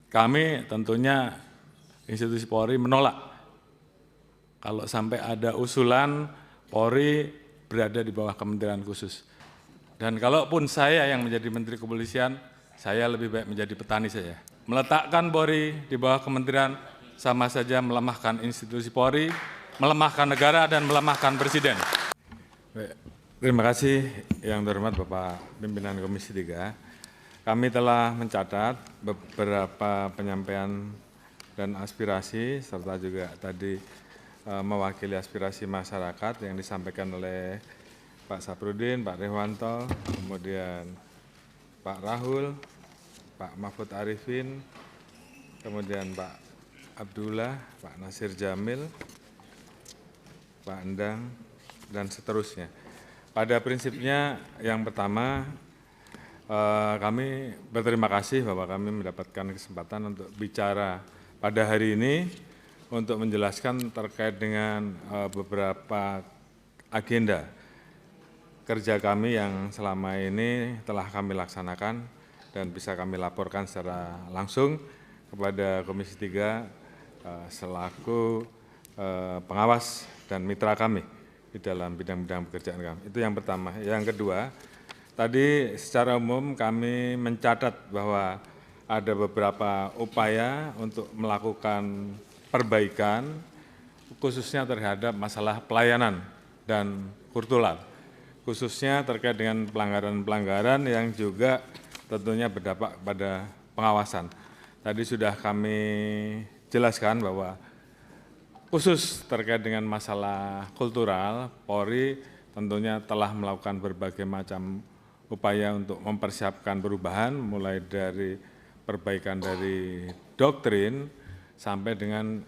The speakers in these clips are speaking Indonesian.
kami tentunya institusi Polri menolak kalau sampai ada usulan Polri berada di bawah kementerian khusus. Dan kalaupun saya yang menjadi Menteri Kepolisian, saya lebih baik menjadi petani saja. Meletakkan Polri di bawah kementerian sama saja melemahkan institusi Polri, melemahkan negara, dan melemahkan Presiden. Baik, terima kasih yang terhormat Bapak Pimpinan Komisi 3. Kami telah mencatat beberapa penyampaian dan aspirasi, serta juga tadi mewakili aspirasi masyarakat yang disampaikan oleh Pak Saprudin, Pak Rehwanto, kemudian Pak Rahul, Pak Mahfud Arifin, kemudian Pak Abdullah, Pak Nasir Jamil, Pak Endang, dan seterusnya. Pada prinsipnya yang pertama, kami berterima kasih bahwa kami mendapatkan kesempatan untuk bicara pada hari ini untuk menjelaskan terkait dengan beberapa agenda kerja kami yang selama ini telah kami laksanakan dan bisa kami laporkan secara langsung kepada Komisi 3 selaku pengawas dan mitra kami di dalam bidang-bidang pekerjaan kami. Itu yang pertama. Yang kedua, tadi secara umum kami mencatat bahwa ada beberapa upaya untuk melakukan perbaikan, khususnya terhadap masalah pelayanan dan kultural, khususnya terkait dengan pelanggaran-pelanggaran yang juga tentunya berdampak pada pengawasan. Tadi sudah kami jelaskan bahwa khusus terkait dengan masalah kultural, Polri tentunya telah melakukan berbagai macam upaya untuk mempersiapkan perubahan, mulai dari perbaikan dari doktrin sampai dengan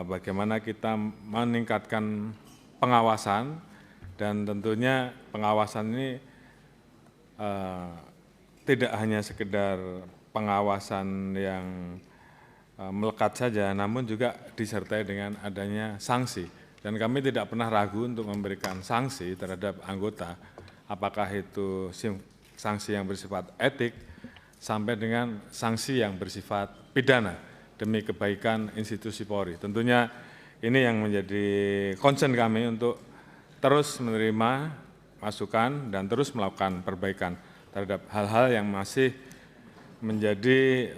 bagaimana kita meningkatkan pengawasan, dan tentunya pengawasan ini tidak hanya sekedar pengawasan yang melekat saja, namun juga disertai dengan adanya sanksi. Dan kami tidak pernah ragu untuk memberikan sanksi terhadap anggota, apakah itu sanksi yang bersifat etik sampai dengan sanksi yang bersifat pidana demi kebaikan institusi Polri. Tentunya ini yang menjadi concern kami untuk terus menerima masukan dan terus melakukan perbaikan terhadap hal-hal yang masih menjadi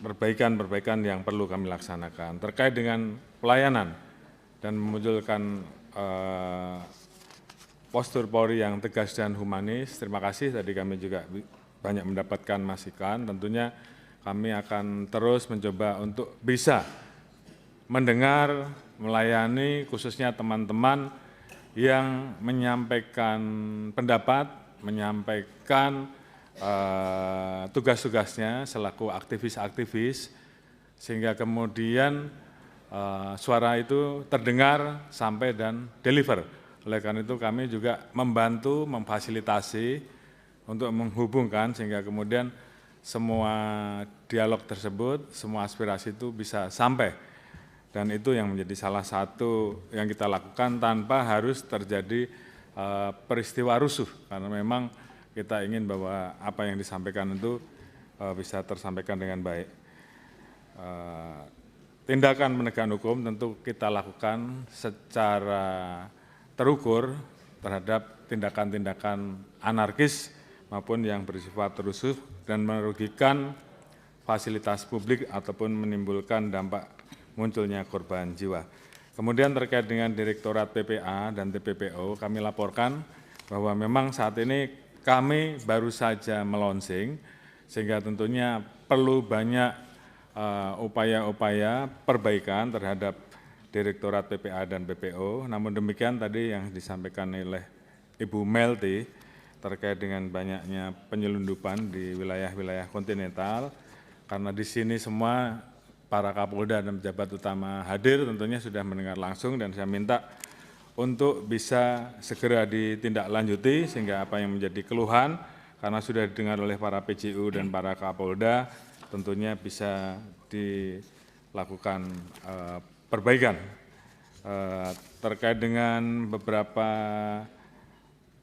perbaikan-perbaikan yang perlu kami laksanakan. Terkait dengan pelayanan dan memunculkan postur Polri yang tegas dan humanis, terima kasih. Tadi kami juga banyak mendapatkan masukan. Tentunya kami akan terus mencoba untuk bisa mendengar, melayani khususnya teman-teman yang menyampaikan pendapat, menyampaikan tugas-tugasnya selaku aktivis-aktivis, sehingga kemudian suara itu terdengar sampai dan deliver. Oleh karena itu kami juga membantu, memfasilitasi untuk menghubungkan sehingga kemudian semua dialog tersebut, semua aspirasi itu bisa sampai. Dan itu yang menjadi salah satu yang kita lakukan tanpa harus terjadi peristiwa rusuh, karena memang kita ingin bahwa apa yang disampaikan itu bisa tersampaikan dengan baik. Tindakan penegakan hukum tentu kita lakukan secara terukur terhadap tindakan-tindakan anarkis maupun yang bersifat rusuh dan merugikan fasilitas publik ataupun menimbulkan dampak munculnya korban jiwa. Kemudian terkait dengan Direktorat PPA dan TPPO, kami laporkan bahwa memang saat ini kami baru saja melonsing, sehingga tentunya perlu banyak upaya-upaya perbaikan terhadap Direktorat PPA dan PPO. Namun demikian tadi yang disampaikan oleh Ibu Melty terkait dengan banyaknya penyelundupan di wilayah-wilayah kontinental, karena di sini semua para Kapolda dan pejabat utama hadir, tentunya sudah mendengar langsung, dan saya minta untuk bisa segera ditindaklanjuti sehingga apa yang menjadi keluhan karena sudah didengar oleh para PJU dan para Kapolda tentunya bisa dilakukan perbaikan. Terkait dengan beberapa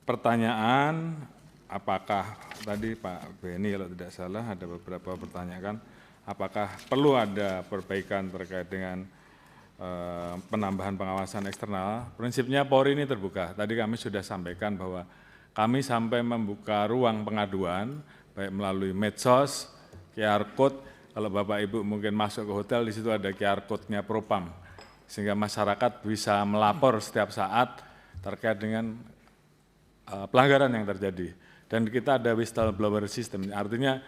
pertanyaan apakah tadi Pak Beni kalau tidak salah ada beberapa pertanyaan, apakah perlu ada perbaikan terkait dengan penambahan pengawasan eksternal. Prinsipnya Polri ini terbuka. Tadi kami sudah sampaikan bahwa kami sampai membuka ruang pengaduan, baik melalui medsos, QR Code. Kalau Bapak Ibu mungkin masuk ke hotel, di situ ada QR Code-nya Propam, sehingga masyarakat bisa melapor setiap saat terkait dengan pelanggaran yang terjadi. Dan kita ada whistleblower system, artinya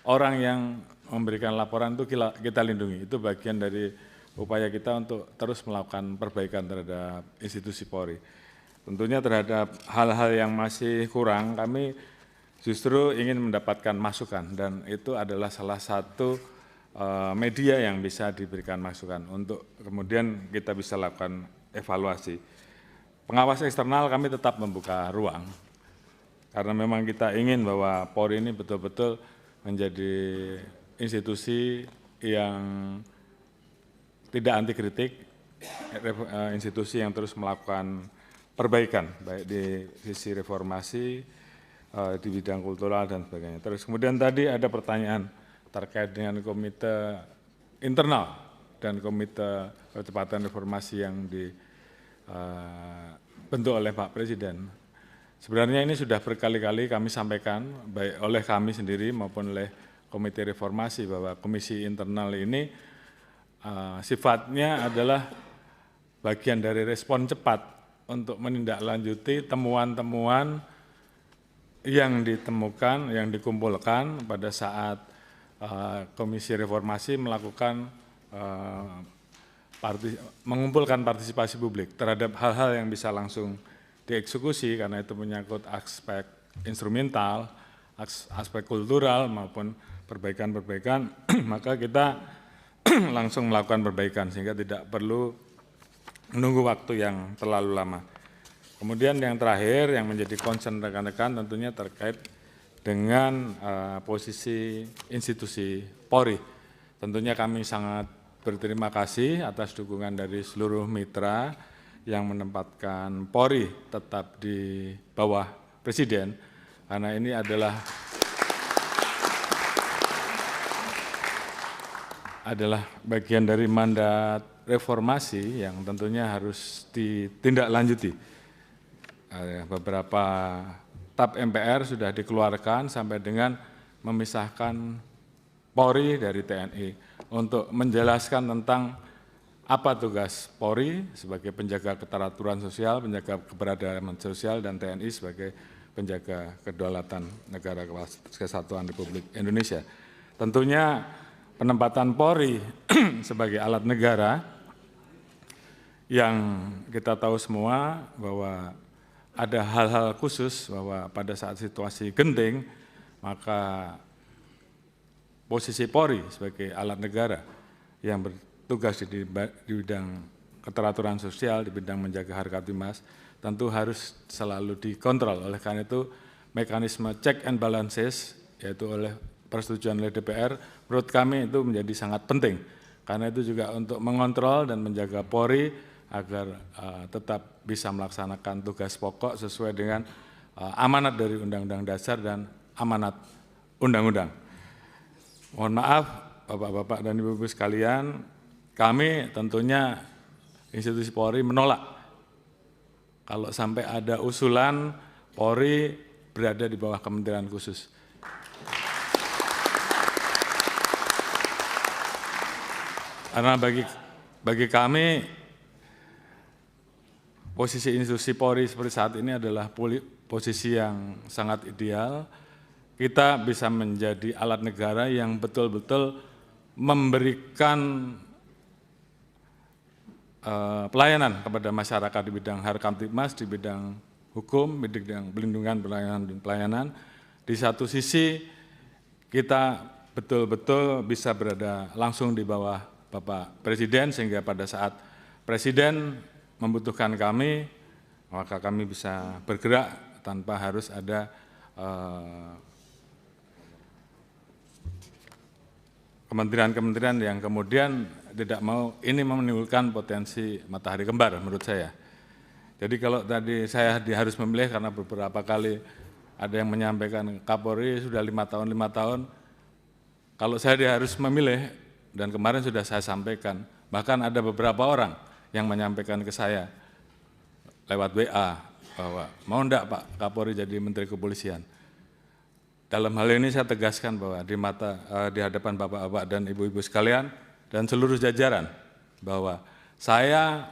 orang yang memberikan laporan itu kita lindungi. Itu bagian dari upaya kita untuk terus melakukan perbaikan terhadap institusi Polri. Tentunya terhadap hal-hal yang masih kurang, kami justru ingin mendapatkan masukan, dan itu adalah salah satu media yang bisa diberikan masukan untuk kemudian kita bisa lakukan evaluasi. Pengawas eksternal kami tetap membuka ruang, karena memang kita ingin bahwa Polri ini betul-betul menjadi institusi yang tidak anti kritik, institusi yang terus melakukan perbaikan, baik di sisi reformasi, di bidang kultural dan sebagainya. Terus kemudian tadi ada pertanyaan terkait dengan komite internal dan komite percepatan reformasi yang dibentuk oleh Pak Presiden. Sebenarnya ini sudah berkali-kali kami sampaikan, baik oleh kami sendiri maupun oleh komite reformasi, bahwa komisi internal ini sifatnya adalah bagian dari respon cepat untuk menindaklanjuti temuan-temuan yang ditemukan, yang dikumpulkan pada saat Komisi Reformasi melakukan mengumpulkan partisipasi publik terhadap hal-hal yang bisa langsung dieksekusi, karena itu menyangkut aspek instrumental, aspek kultural maupun perbaikan-perbaikan, maka kita langsung melakukan perbaikan sehingga tidak perlu menunggu waktu yang terlalu lama. Kemudian yang terakhir yang menjadi concern rekan-rekan tentunya terkait dengan posisi institusi Polri. Tentunya kami sangat berterima kasih atas dukungan dari seluruh mitra yang menempatkan Polri tetap di bawah Presiden, karena ini adalah bagian dari mandat reformasi yang tentunya harus ditindaklanjuti. Beberapa TAP MPR sudah dikeluarkan sampai dengan memisahkan Polri dari TNI untuk menjelaskan tentang apa tugas Polri sebagai penjaga keteraturan sosial, penjaga keberagaman sosial, dan TNI sebagai penjaga kedaulatan negara kesatuan Republik Indonesia. Tentunya penempatan Polri sebagai alat negara yang kita tahu semua bahwa ada hal-hal khusus bahwa pada saat situasi genting maka posisi Polri sebagai alat negara yang bertugas di bidang keteraturan sosial, di bidang menjaga harkat timas tentu harus selalu dikontrol. Oleh karena itu mekanisme check and balances yaitu oleh persetujuan oleh DPR, menurut kami itu menjadi sangat penting, karena itu juga untuk mengontrol dan menjaga Polri agar tetap bisa melaksanakan tugas pokok sesuai dengan amanat dari Undang-Undang Dasar dan amanat Undang-Undang. Mohon maaf Bapak-Bapak dan Ibu-Ibu sekalian, kami tentunya institusi Polri menolak kalau sampai ada usulan Polri berada di bawah kementerian khusus. Karena bagi kami posisi institusi Polri seperti saat ini adalah posisi yang sangat ideal. Kita bisa menjadi alat negara yang betul-betul memberikan pelayanan kepada masyarakat di bidang harkamtipmas, di bidang hukum, di bidang pelindungan, pelayanan dan pelayanan. Di satu sisi kita betul-betul bisa berada langsung di bawah Bapak Presiden, sehingga pada saat Presiden membutuhkan kami, maka kami bisa bergerak tanpa harus ada kementerian-kementerian yang kemudian tidak mau, ini menimbulkan potensi matahari kembar menurut saya. Jadi kalau tadi saya harus memilih karena beberapa kali ada yang menyampaikan Kapolri sudah 5 tahun, kalau saya harus memilih, dan kemarin sudah saya sampaikan, bahkan ada beberapa orang yang menyampaikan ke saya lewat WA bahwa mau enggak Pak Kapolri jadi Menteri Kepolisian. Dalam hal ini saya tegaskan bahwa di hadapan Bapak-bapak dan Ibu-ibu sekalian dan seluruh jajaran bahwa saya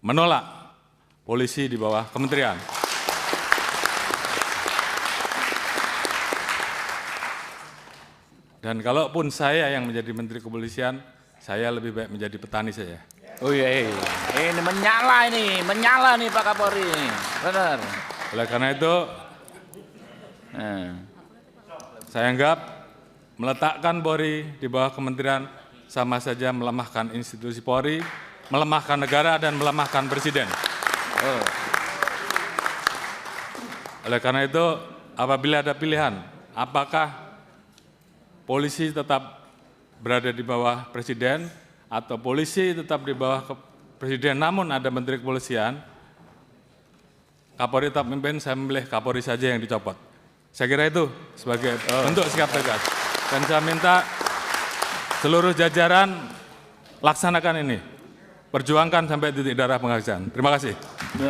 menolak polisi di bawah kementerian. Dan kalaupun saya yang menjadi Menteri Kepolisian, saya lebih baik menjadi petani saja. Oh iya, ini menyala nih Pak Kapolri, benar. Oleh karena itu, saya anggap meletakkan Polri di bawah kementerian sama saja melemahkan institusi Polri, melemahkan negara dan melemahkan presiden. Oleh karena itu, apabila ada pilihan, apakah polisi tetap berada di bawah presiden atau polisi tetap di bawah presiden namun ada Menteri Kepolisian, Kapolri tetap memimpin, saya memilih Kapolri saja yang dicopot. Saya kira itu sebagai bentuk sikap tegas. Dan saya minta seluruh jajaran laksanakan ini. Perjuangkan sampai titik darah penghabisan. Terima kasih.